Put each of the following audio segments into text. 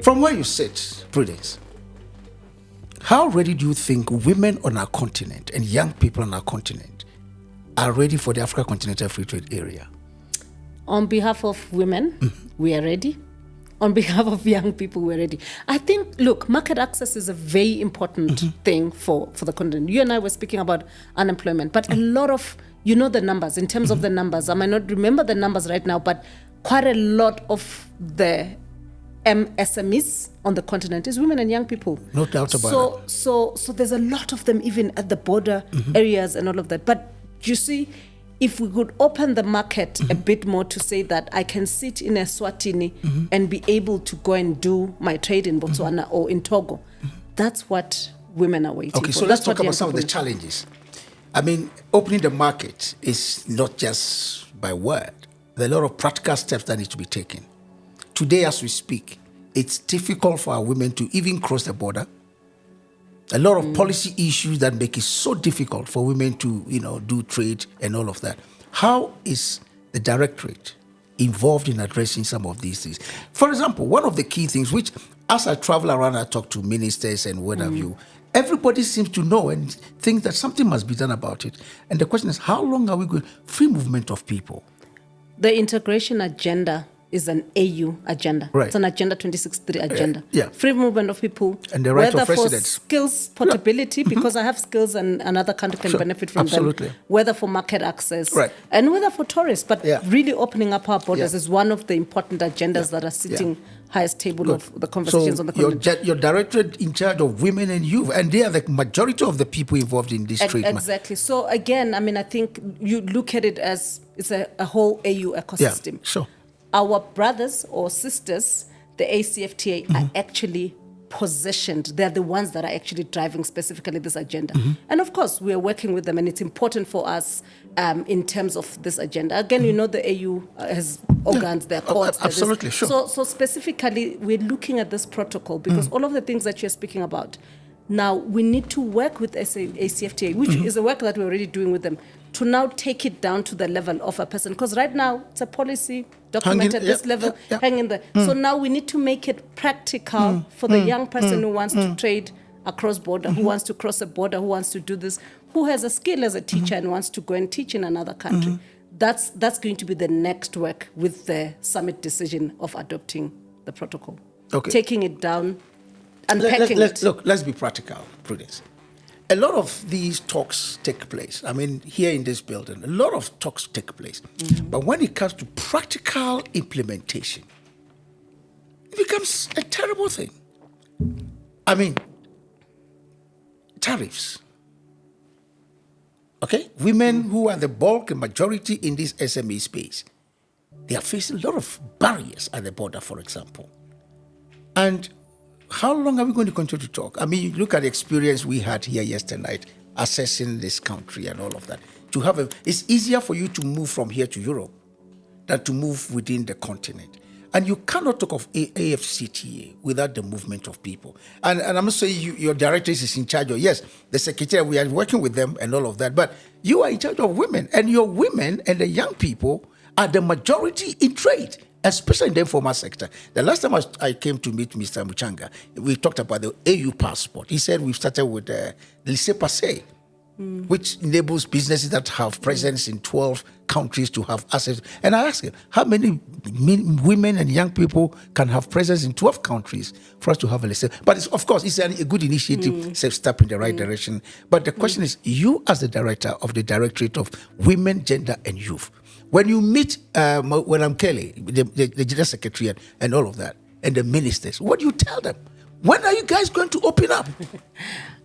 From where you sit, Prudence, how ready do you think women on our continent and young people on our continent are ready for the Africa Continental Free Trade Area? On behalf of women, we are ready. On behalf of young people, we're ready. I think, look, market access is a very important thing for the continent. You and I were speaking about unemployment, but a lot of, you know, the numbers, in terms of the numbers, I might not remember the numbers right now, but quite a lot of the SMEs on the continent is women and young people. No doubt about it. So there's a lot of them even at the border areas and all of that. But you see, if we could open the market a bit more to say that I can sit in Eswatini and be able to go and do my trade in Botswana or in Togo, that's what women are waiting for. Okay, so let's talk about some of the challenges. I mean, opening the market is not just by word. There are a lot of practical steps that need to be taken. Today, as we speak, it's difficult for our women to even cross the border. A lot of policy issues that make it so difficult for women to, do trade and all of that. How is the directorate involved in addressing some of these things? For example, one of the key things, which as I travel around, I talk to ministers and what have you, everybody seems to know and think that something must be done about it. And the question is, how long are we going? Free movement of people. The integration agenda is an AU agenda. Right. It's an Agenda 2063 agenda. Yeah. Free movement of people. And the right whether of residents. for skills portability, because I have skills and another country can benefit from Absolutely. them. Whether for market access. Right. And whether for tourists. But really opening up our borders is one of the important agendas that are sitting highest table of the conversations on the continent. Your directorate in charge of women and youth, and they are the majority of the people involved in this treatment. Exactly. So again, I mean, I think you look at it as it's a whole AU ecosystem. Yeah, sure. Our brothers or sisters, the AfCFTA, are actually positioned. They're the ones that are actually driving specifically this agenda. And of course, we are working with them, and it's important for us in terms of this agenda. Again, you know, the AU has organs, their courts. Absolutely, sure. So specifically, we're looking at this protocol because all of the things that you're speaking about, now we need to work with AfCFTA, which is a work that we're already doing with them, to now take it down to the level of a person. Because right now, it's a policy documented at this level, hanging there. So now we need to make it practical for the young person who wants to trade across border, who wants to cross a border, who wants to do this, who has a skill as a teacher and wants to go and teach in another country. That's going to be the next work with the summit decision of adopting the protocol. Okay. Taking it down, unpacking it. Look, let's be practical, Prudence. A lot of these talks take place. I mean, here in this building, a lot of talks take place. But when it comes to practical implementation, it becomes a terrible thing. I mean, tariffs. Okay? Women who are the bulk and majority in this SME space, they are facing a lot of barriers at the border, for example. And how long are we going to continue to talk? I mean, you look at the experience we had here yesterday night, assessing this country and all of that. It's easier for you to move from here to Europe than to move within the continent. And you cannot talk of AfCFTA without the movement of people. And I'm not saying your director is in charge of, yes, the secretary, we are working with them and all of that, but you are in charge of women, and your women and the young people are the majority in trade, especially in the informal sector. The last time I came to meet Mr. Muchanga, we talked about the AU passport. He said we've started with the laissez-passer, which enables businesses that have presence in 12 countries to have access. And I asked him, how many women and young people can have presence in 12 countries for us to have a laissez? But of course, it's a good initiative, safe step in the right direction. But the question is, you as the director of the Directorate of Women, Gender and Youth, when you meet Madam Kelly, the General Secretary and all of that, and the ministers, what do you tell them? When are you guys going to open up?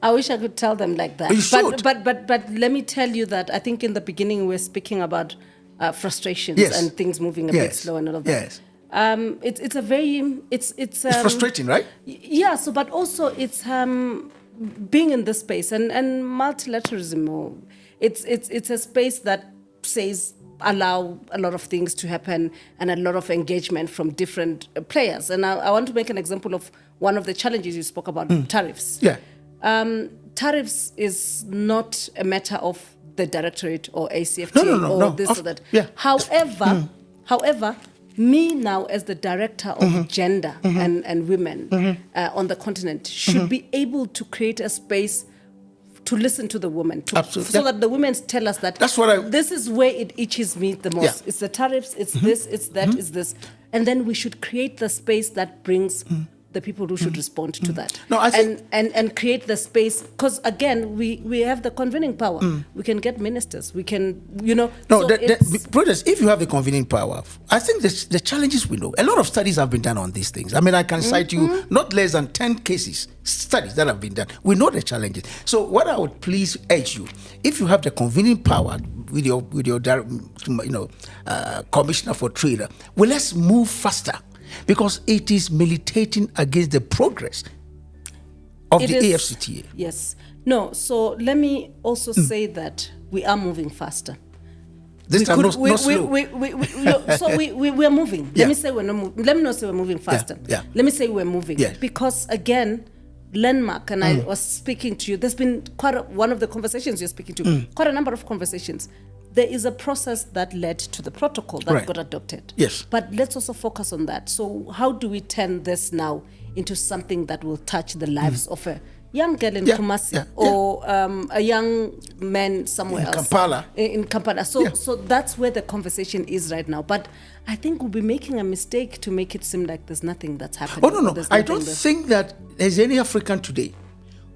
I wish I could tell them like that. You should. But let me tell you that I think in the beginning we were speaking about frustrations and things moving a bit slow and all of that. Yes. It's frustrating, right? Yeah. So, but also it's being in this space and multilateralism. It's a space that says allow a lot of things to happen and a lot of engagement from different players. And I want to make an example of one of the challenges you spoke about, tariffs. Yeah. Tariffs is not a matter of the directorate or AfCFTA or this or that. Yeah. However, Me now, as the director of gender and women on the continent, should be able to create a space to listen to the women, so that the women tell us that this is where it itches me the most. Yeah. It's the tariffs, it's this, it's that, it's this. And then we should create the space that brings the people who should respond to that. No, I think and create the space, because again, we have the convening power. We can get ministers. We can, No, Prudence, if you have the convening power, I think the challenges we know. A lot of studies have been done on these things. I mean, I can cite you not less than 10 studies that have been done. We know the challenges. So what I would please urge you, if you have the convening power with your commissioner for trade, well, let's move faster, because it is militating against the progress of the AfCFTA. Yes. No, so let me also say that we are moving faster. This time, not slow. So we are moving. Yeah. Let me say we're not moving. Let me not say we're moving faster. Yeah. Let me say we're moving. Yeah. Because again, landmark, and I was speaking to you, there's been one of the conversations you're speaking to, quite a number of conversations. There is a process that led to the protocol that got adopted. Yes. But let's also focus on that. So how do we turn this now into something that will touch the lives of a young girl in Kumasi or a young man somewhere else? Kampala. In Kampala. So that's where the conversation is right now. But I think we'll be making a mistake to make it seem like there's nothing that's happening. Oh, no. I don't think that there's any African today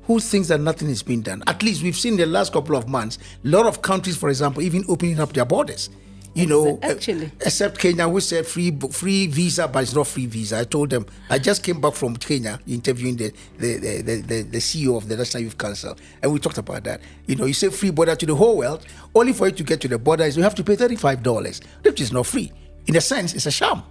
who thinks that nothing is being done. At least we've seen the last couple of months, a lot of countries, for example, even opening up their borders. Actually, except Kenya, who said free visa, but it's not free visa. I told them, I just came back from Kenya interviewing the CEO of the National Youth Council, and we talked about that. You say free border to the whole world, only for you to get to the border is you have to pay $35, which is not free. In a sense, it's a sham.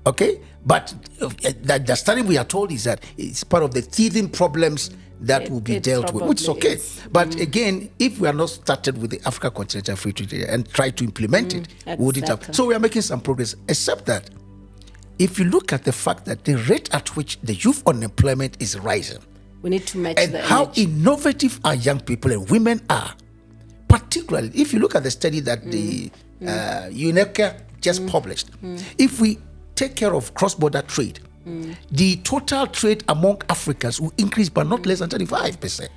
Okay? But the study we are told is that it's part of the teething problems that will be dealt with, which is okay. But again, if we are not started with the Africa Continental Free Trade Area and try to implement it, we wouldn't have. So we are making some progress, except that if you look at the fact that the rate at which the youth unemployment is rising, we need to match and how innovative our young people and women are, particularly if you look at the study that the UNECA just published, if we take care of cross-border trade, the total trade among Africans will increase by not less than 35%.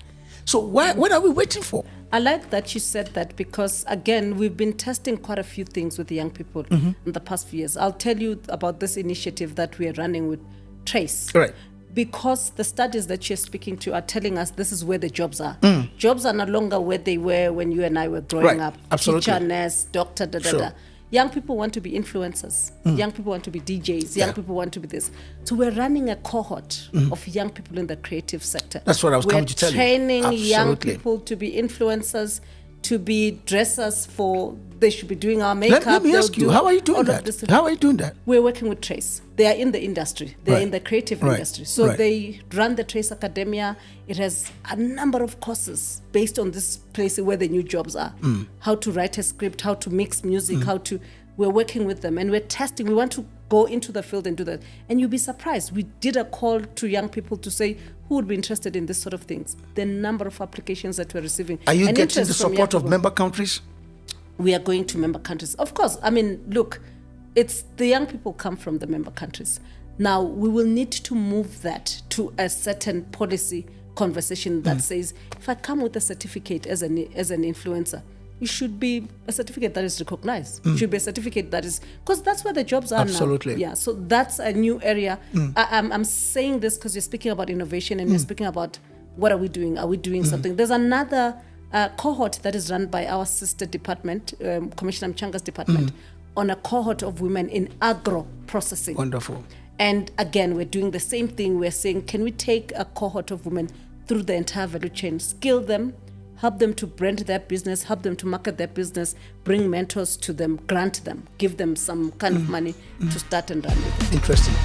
So what are we waiting for? I like that you said that, because again, we've been testing quite a few things with the young people in the past few years. I'll tell you about this initiative that we are running with Trace. Right. Because the studies that you're speaking to are telling us this is where the jobs are. Jobs are no longer where they were when you and I were growing up. Absolutely. Teacher, nurse, doctor, Sure. Young people want to be influencers. Young people want to be DJs. Young people want to be this. So we're running a cohort of young people in the creative sector. That's what I was coming to tell you. We're training young people to be influencers, to be dressers for, they should be doing our makeup. Let me ask you, how are you doing that? How are you doing that? We're working with Trace. They are in the industry. They're in the creative industry. So they run the Trace Academia. It has a number of courses based on this place where the new jobs are. How to write a script, how to mix music, we're working with them and we're testing. We want to go into the field and do that. And you'll be surprised. We did a call to young people to say who would be interested in this sort of things. The number of applications that we're receiving. Are you getting the support of member countries? We are going to member countries. Of course. I mean, look, it's the young people come from the member countries. Now, we will need to move that to a certain policy conversation that says, if I come with a certificate as an influencer, it should be a certificate that is recognized. It should be a certificate that is, because that's where the jobs are now. Absolutely. Yeah, so that's a new area. I'm saying this because you're speaking about innovation and you're speaking about what are we doing? Are we doing something? There's another cohort that is run by our sister department, Commissioner Mchanga's department, on a cohort of women in agro processing. Wonderful. And again, we're doing the same thing. We're saying, can we take a cohort of women through the entire value chain, skill them, help them to brand their business, help them to market their business, bring mentors to them, grant them, give them some kind of money to start and run with it. Interesting.